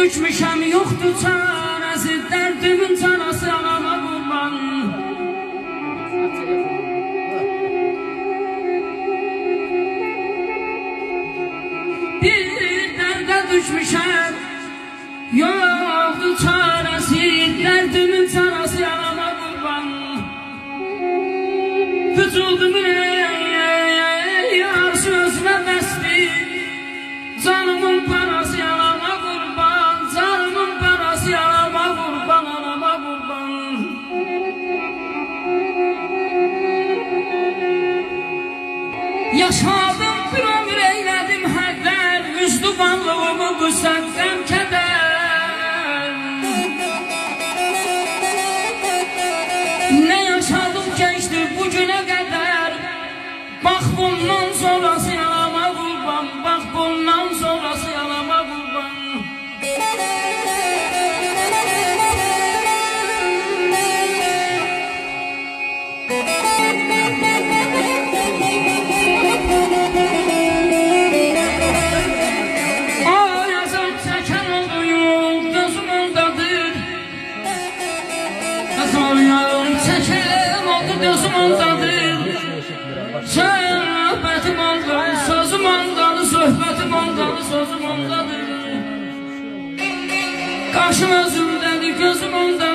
düşmüşəm, yoxdur çarəsi, dərdimin çarəsi anama qurban. Bir dərdə düşmüşəm, yoxdur çarəsi, dərdimin çarəsi anama qurban. Vücudumun yar sözünə bəsdi, canımın parası anama qurban, canımın parası anama qurban, anama qurban. Yaşadım bir ömür eylədim hədər, üzdü varlığımı qüssədən kədər. Ne yaşadım keçdi bu günə qədər, bax bundan sonrası yanama qurban, bax bundan sonrası yanama qurban. Çəkəm oldu gözüm ondadır, söhbətim ondadır, sözüm ondadır, söhbətim ondadır, sözüm ondadır. Qaşım özümdədir, gözüm ondadır.